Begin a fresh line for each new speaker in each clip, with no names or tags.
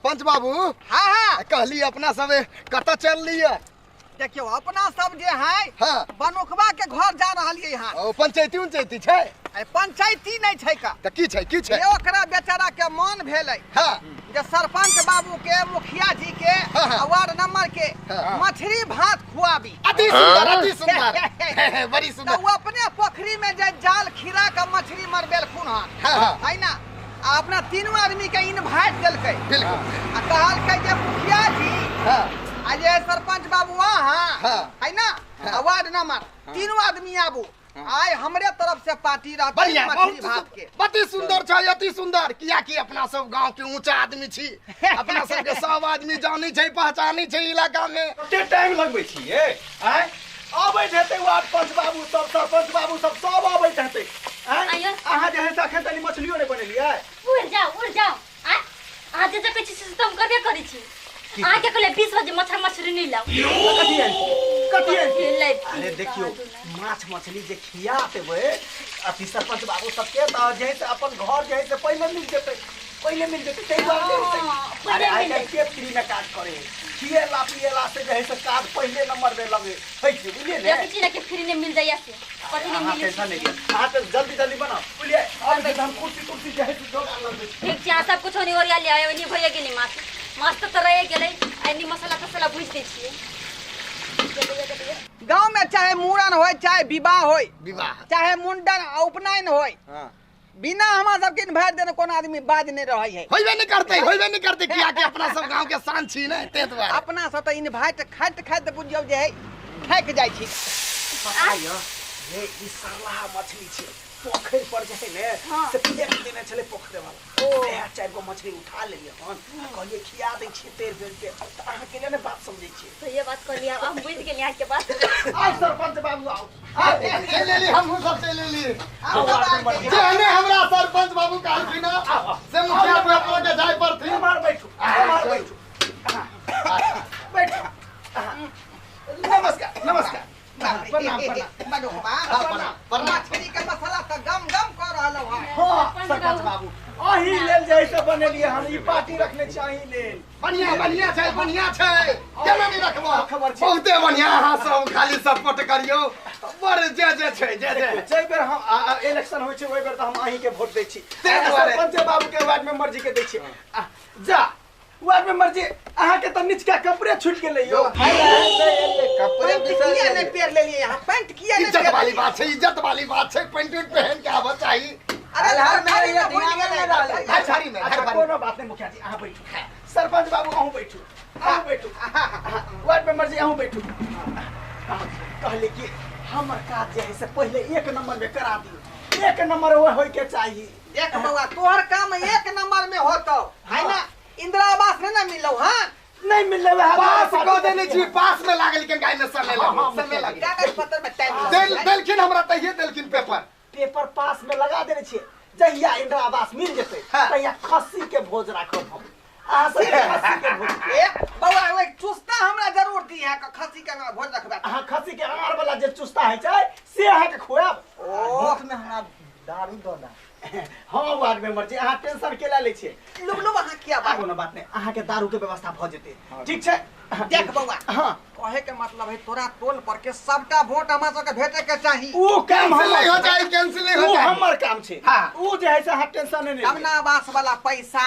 सरपंच बाबू।
हाँ हाँ
कहली अपना सब कत चल लिया।
देखियो अपना सब जे है
हाँ।
बनोकबा के घर जा रहा है यहाँ।
ओ पंचायती उंचायती छै?
पंचायती नहीं छै का।
त की छै की छै?
ये ओकरा बेचारा के मन भेलै
हाँ।
जे सरपंच बाबू के मुखिया जी के
हाँ, हाँ।
वार्ड नंबर के
हाँ।
मछली भात खुआबी।
अति सुंदर अति सुंदर बड़ी
तो
सुंदर।
वो अपने पोखरी में जे जाल खीरा का मछली मरबेल खून
हाँ, हाँ।
है ना। आ अपना तीनों आदमी के इनवाइट दिलकै।
बिल्कुल।
आ कहलकै जे मुखिया जी
हाँ।
आ जे सरपंच बाबू वहाँ
हाँ।
है ना।
हाँ।
वार्ड नंबर तीनों आदमी आबू। आय हमरे तरफ से पार्टी रहती
बढ़िया
मछली भात के।
अति सुंदर छै अति सुंदर। किया कि अपना सब गांव के ऊंचा आदमी छी। अपना सब के सब आदमी जानी छै पहचानी छै इलाका में।
कते टाइम लगबै छियै आय आबैत हेतै वार्ड पंच बाबू सब सरपंच बाबू सब आबैत हेतै आय अहाँ जे है से अखन तनी मछलियो नै बनेलियै।
उड़ जाओ आ आज जे कहै छी से हम करबे करै छी। आ के कहले 20 बजे मछली नहीं लाओ।
कथी अरे देखियो माछ मछली जे खिया देबै अथी सरपंच बाबू सबके त जे है से अपन घर जे है से पहिले मिल जेतै तै बात। अरे आइ काल्हि के फ्री में काज करे खिएला पिएला से जे है से काज पहिले नंबर में लगे है छै बुझलिए ने।
देखै छी ना के फ्री ने मिल जाइया से कथि ने मिल।
टेंशन नहीं लिया हां तो जल्दी बनाओ बुझलिए। अब हम कुर्सी जे है से जोगाड़ लगे
ठीक छै। सब कुछ होनी ओरिया ले आयो नी भइए गेली माछ तो रहे गेलै आनी मसाला बुझ दे छियै।
गांव में चाहे मूड़न होय चाहे विवाह होय चाहे मुंडन उपनयन होय बिना हमरा सबके इनवाइट देने कोनो आदमी बाज नहीं रहे है।
होइबे नहीं करते किया कि अपना सब गांव के शान छी ने ते दुआरे।
अपना सब त इनवाइट खाइत बुझियो जे है थक जाय छी।
आयो ये ई सरलाहा मछली छै पोखर पर जे है ने से फेंक देने छले पोखरे वाला। ओ चार गो मछली उठा लेलिए हन कहलिए खिया दै छी तेल बेल के। अहाँ के ने बात समझै छी
तो ये बात कर लिया हम बुझ गेली आज के बात।
आ सरपंच बाबू आओ
चल लेली हम सब चल लेली। जेने हमरा सरपंच बाबू कहलखिन ना से मुखिया बाबू के जाय पर थी।
मार बैठू नमस्कार
प्रणाम। मछली के मसाला त गम कर रहलो है।
हां सरपंच बाबू अही लेल जे से बनेलिए हम ई पार्टी रखने छी अही लेल।
बढ़िया छै केना नहीं रखबो
खबर छै
बहुते बढ़िया। अहाँ सब खाली सपोर्ट करियो बड़ जे छै
जै बेर हम इलेक्शन होय छै ओइ बेर त हम अही के वोट दै छी।
दुआरे।
सरपंच बाबू के वार्ड मेंबर जी के दै छी। जा वार्ड मेंबर जी अहाँ के त निचका कपड़े छूट गेलै यो।
कपड़े
किया नहीं पेर लेलिए यहाँ पैंट किया नहीं
इज्जत वाली बात छै पैंट पहन के आवा चाहिए।
अरे घर में ध्यान नहीं रहले।
घर में
कोनो बात नहीं मुखिया जी अहाँ बैठू। सरपंच बाबू अहूँ बैठू वार्ड मेंबर जी अहूँ बैठू। कहले कि हमर काज जे है से पहले एक नंबर में करा दियो। एक नंबर वो होय के चाहिए।
देख बउआ तोहर काम एक नंबर में होतो है ना। इंदिरा आवास में ना मिलो। हां
नहीं मिलले वह
पास को देने छी पास में लागल के गाय में समय लगे
कागज पत्र में टाइम
देलखिन हमरा तहिए देलखिन
पेपर पास में लगा देने छी। जहिया इंदिरा आवास मिल जेतै तहिया खस्सी के भोज राखब हम। अहाँ सब खस्सी के भोज
ए बउआ ओए चुस्ता हमरा जरूर दी है खस्सी के भोज रखबा।
अहाँ खस्सी के आर वाला जे चुस्ता है छै से अहाँ के खुआब।
ओ
में हमरा दारू दो ना। हाँ वार्ड मेंबर जी अहाँ टेंशन केला लै छियै।
लुबलु अहाँ किया बात
कोनो बात नहीं अहाँ के दारू के व्यवस्था भ जेतै ठीक छै।
देख बउआ
हां
कहे के मतलब है तोरा टोल पर के सबटा वोट हमरा सब के भेटे के चाहिए।
वो काम
कैंसिल हो जाए कैंसिल हो
वो
जाए
हमर काम छै। वो जे है से अहाँ टेंशन नहीं
अपना आवास वाला पैसा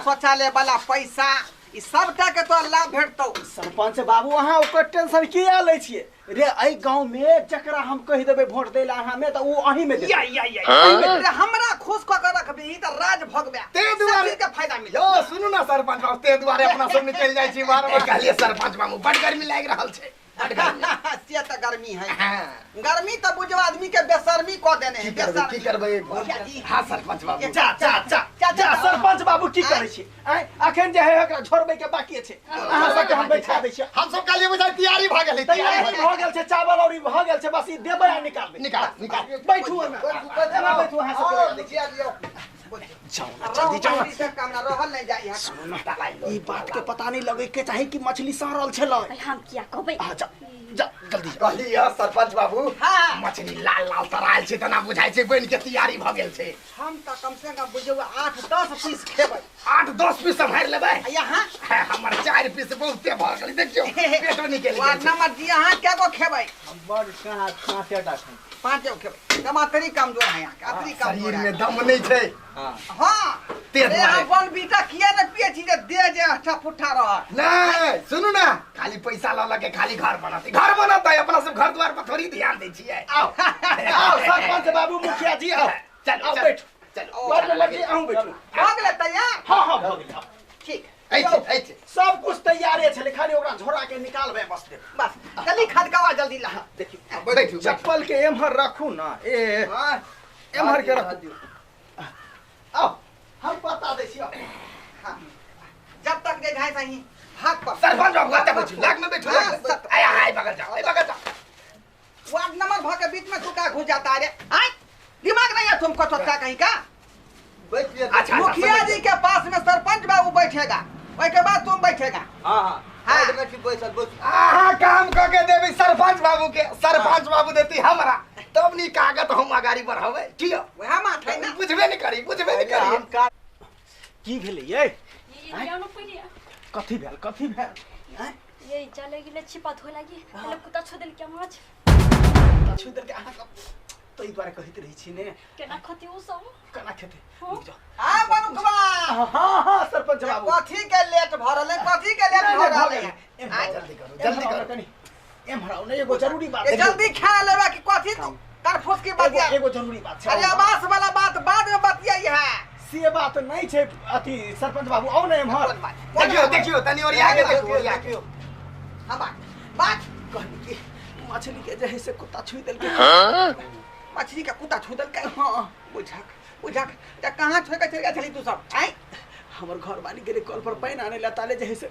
शौचालय वाला पैसा ई सबटा के तो लाभ भेटतौ।
सरपंच बाबू अहाँ ओकर टेंशन किया लै छियै रे। एहि गांव में जकरा हम कहि देबै वोट दै ला अहाँ में त उ अही में देतै।
या हमरा खुश क के रखबी त राज भोगबे
ते दुआरे
के फायदा मिले।
यो सुनु ना सरपंच बाबू ते दुआरे अपना सब निकल जाय छी बार बार कहलिए सरपंच बाबू बड़ गर्मी लाग रहल छै।
से त गर्मी है। गर्मी त बुझो आदमी के बेशर्मी क देने है।
की करबै हां सरपंच बाबू
जा सरपंच बाबू की करै छी अखन जे है एकरा छोड़बै के बाकी छै। अहाँ सब के हम बैठा दै छी।
हम सब कालिए बुझाइ तैयारी भ गेलै
तैयारी भ गेल छै चावल और भ गेल छै बस ई देबै आ निकालबै।
निकाल
बैठू ओइमे बैठू अहाँ सब जल्दी जाओ
कामना रहल नहीं जाई।
सुनो ना ई बात के पता नहीं लगे के चाहे कि मछली सड़ल छलै।
हम किया कहबै।
अच्छा जल्दी
कहलिए सरपंच बाबू
हाँ।
मछली लाल लाल तरायल छै तना बुझाइ छै बनि के तैयारी भ गेल छै।
हम तो कम से कम बुझे 8-10 पीस खेबै
8-10 पीस सम्हारि लेबै।
यहाँ
हमर 4 पीस बहुते भ गेल देखियो पेट निकलि गेल
वार्ड
छै।
नंबर जी यहाँ क्या को खेबै
बड़ कहाँ 5टा छै।
5 खेबै टमाटरी कमजोर है यहाँ अतरी कमजोर
शरीर
है।
में दम नहीं छै।
हाँ
तेज
अरे
मारे।
अपन बेटा किया न पिए छी जे दे जे अच्छा पुट्ठा रह
नहीं सुनू ना खाली पैसा ला के खाली घर बनाते अपना सब घर द्वार पर थोड़ी ध्यान दै छियै।
आओ सरपंच बाबू मुखिया जी आओ
चल
आओ
चल
बैठ
चल
वार्ड नंबर जी आओ बैठो।
हो गेलै तैयार
हाँ भ गेल
ठीक
ऐसे
सब कुछ तैयारे छले खाली ओकरा झोरा के निकालबे बस दे।
बस जल्दी खदकावा जल्दी ला
देखियो
बैठू
चप्पल के एम्हर रखू ना ए एम्हर के रखू। आओ हम बता दै छी।
हाँ। जब तक जे घाय सही भाग पर
सरपंच बाबू आते बैठू लाग में बैठू आय आय बगल जा।
वार्ड नंबर भ के बीच में तू का घुस जाता है रे आय दिमाग नहीं है तुमको तो क्या कहीं का
अच्छा
मुखिया जी के पास में सरपंच बाबू बैठेगा वही के बाद तुम बैठेगा
हां हां
हाँ
आहा काम क के देबी सरपंच बाबू के सरपंच बाबू देती हमरा तब नी कागज हम अगाड़ी बढ़ावे ठीक है।
वह मात है ना
बुझबे नहीं करी
हम का की भेलै ये
ये जानो पहिले
कथी भेल
ये चले गेले छिपा धो लागी पहिले कुत्ता छो देल क्या माछ
छु दर के अहाँ तै द्वारा कहित रही छी ने
केना खती उ सब
कना खेते
हाँ।
रुक जाओ।
हां बनुकबा
हां सरपंच बाबू
कथी के लेट भरल है कथी के लेट भरल है
जल्दी करो
कनी एम्हर आओ ने एगो जरूरी बात
ये जल्दी खा लेबा कि कथी तू कर फुस की बात
एगो जरूरी बात छै।
अरे आवास वाला बात बाद में बतियाई है
से बात नहीं छै अथी सरपंच बाबू आओ ने एम्हर
देखियो तनी और आगे देखियो
हां बात
कहनी कि मछली के जहे से कुत्ता छुई देल के
मछली का कुत्ता छू देल के हां बुझाक त कहां छोड़ के चल गया छली तू सब आई
हमर घर वाली गेले कल पर पानी आने ला ताले जहे से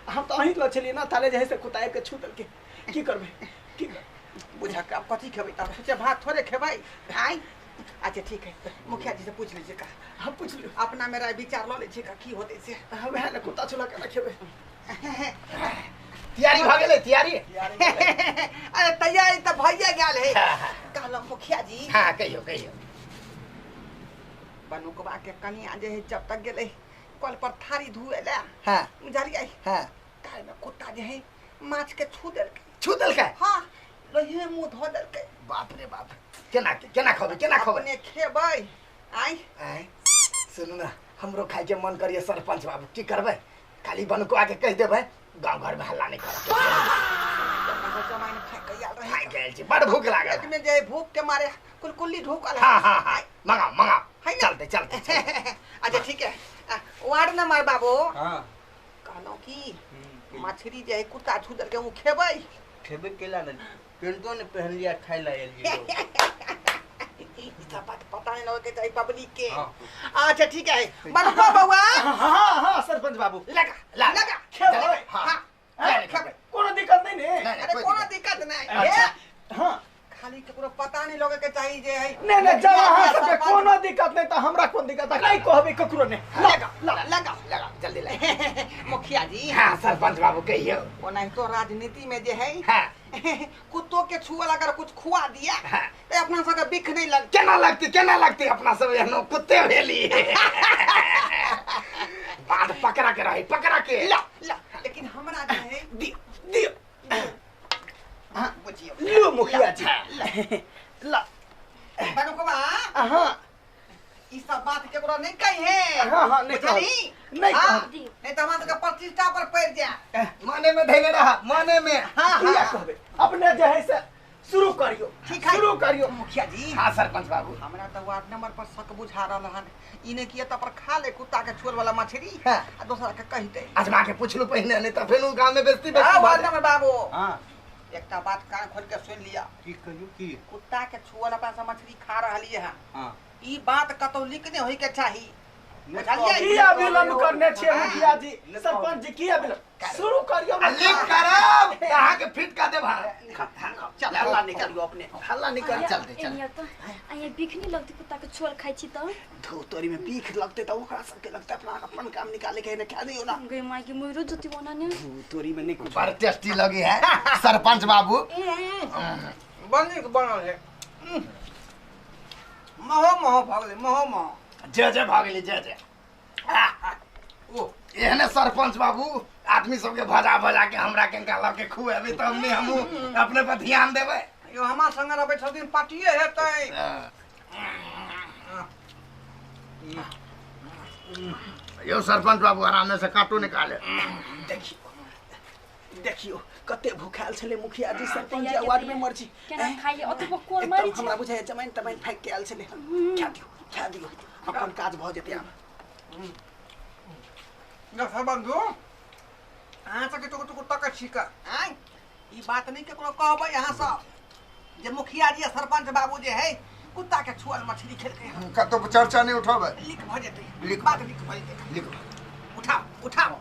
हम तो अहीं ल छली ना ताले जहे से कुत्ता के छू देल के की करबे की
बुझाक अब कथी खेबै त सोचे भात थोड़े खेबै आई अच्छा ठीक है मुखिया जी से पूछ लीजिए का
हम पूछ लियो
अपना मेरा विचार लो लीजिए का की होते से
हम है ना कुत्ता छुला के ना खेबे
तैयारी भ गेलै तैयारी
अरे तैयारी त भइए गेल है कहलो मुखिया जी
हां कहियो
बनुकबा के कनिया जे है जब तक गेले कल पर थारी धुए ले
हां
बुझलियै
हां
काहे में कुत्ता जे है माछ के छू
छू देलकै
हां लोहे मुंह धो देलकै
बाप रे बाप केना खबै
अपने खेबै आई
आय सुनू ना हमरो खाए के मन करिए सरपंच बाबू की करबै खाली बनको आके कह देबै गांव घर में हल्ला नहीं कर
जमाइन फेंक यार रही
खाए गेल छी बड़ भूख लागल
पेट में जे भूख के मारे कुलकुल्ली ढोकल
हां मंगाओ
है ना?
चलते
अच्छा ठीक है वार्ड नंबर बाबू
हां
कहलो की मछली जे है कुत्ता छू देलकै उ खेबै
खेबे केला न पेंटो ने पहन लिया खाई ला
ई सब बात पता नहीं लगे चाहिए पब्लिक के अच्छा ठीक है बनवा बउआ
हां सरपंच बाबू
लगा
खेबै
हां खेबै
कोनो दिक्कत नहीं ने
अरे कोनो दिक्कत नहीं
अच्छा हां
खाली केकरो पता नहीं लगे के चाहिए जे है
नहीं जब अहाँ सबके कोनो दिक्कत नहीं त हमरा कोन दिक्कत है नहीं कहबे ककरो ने
लगा
जल्दी ला
मुखिया जी
हां सरपंच बाबू कहियो
ओना तो राजनीति में जे है
हां
कुत्तों के छुअल अगर कुछ खुआ दिया तो अपना सबके बिख नहीं लग
केना लगती अपना सब एहनो कुत्ते भेली बाद पकड़ा के रही पकड़ा के
ला लेकिन हमरा जे है
दियो
हां बुझियो
लियो मुखिया जी ला
बनोकबा
हां
ई सब बात केकरो नहीं कही है
हां नहीं कह नहीं
नहीं तो हमरा सबके प्रतिष्ठा पर पड़ जा
माने में धैले रहा माने में
हां
किया कहबे अपने जे है से शुरू करियो
ठीक है
शुरू करियो
मुखिया जी
हां सरपंच बाबू
हमरा तो वार्ड नंबर पर शक बुझा रहल हन इने किया त पर खा ले कुत्ता के छुअल वाला मछली
हां
आ दूसरा के कहि दे
आजमा के पूछ लो पहले नहीं तो फिर गांव में बेइज्जती
वार्ड नंबर बाबू
हां
एकटा बात कान खोल के सुन लिया
की कहियो की
कुत्ता के छुअल अपना से मछली खा रहली है
हां
ई बात कतौ लिख नहीं होई के चाही
किया विलम्ब करने छियै मुखिया जी सरपंच जी किया विलम्ब शुरू करियो ना
लिख करब कहाँ के फिट कर देब
चल हल्ला निकालियो अपने हल्ला निकाल चल दे चल
तो आये बिख नहीं लगती कुत्ता के छोल खाई छी तो
धोतरी में बीख लगते तो ओकरा सबके लगता अपना अपन काम निकाले के ने खा दियो ना
गई माई की मुइरो जति बनाने
धोतरी में नहीं कुछ
बड़ टेस्टी लगी है सरपंच बाबू
बनी बनल है महो भागले महो
जय भागली जय
ओ
एहने सरपंच बाबू आदमी सबके भजा भजा के हमरा के लग के खुएबे तब ने हमहू अपने पर ध्यान देबै
यो हमा संग रहबै छथिन पार्टीए हेतै
यो सरपंच बाबू आराम से काटो निकाले
देखियो कते भूखाल छले मुखिया जी सरपंच जी वार्ड में मर्जी
केना खाइले अतबो कोर मारी छी
हमरा बुझाय जमाइन तमाइन फेंक के आल छले खा दियो अपन काज भ जेतै आब
न सबंधु अहाँ सबके टुकु टक छिका आइ ई बात नहीं केकरो कहबै अहाँ सब जे मुखिया जी सरपंच बाबू जे है कुत्ता के छुअल मछली खेलकै
कतो चर्चा नहीं उठाबै
लिख भ जेतै
लिख
बात लिख भ जेतै
लिख
उठाओ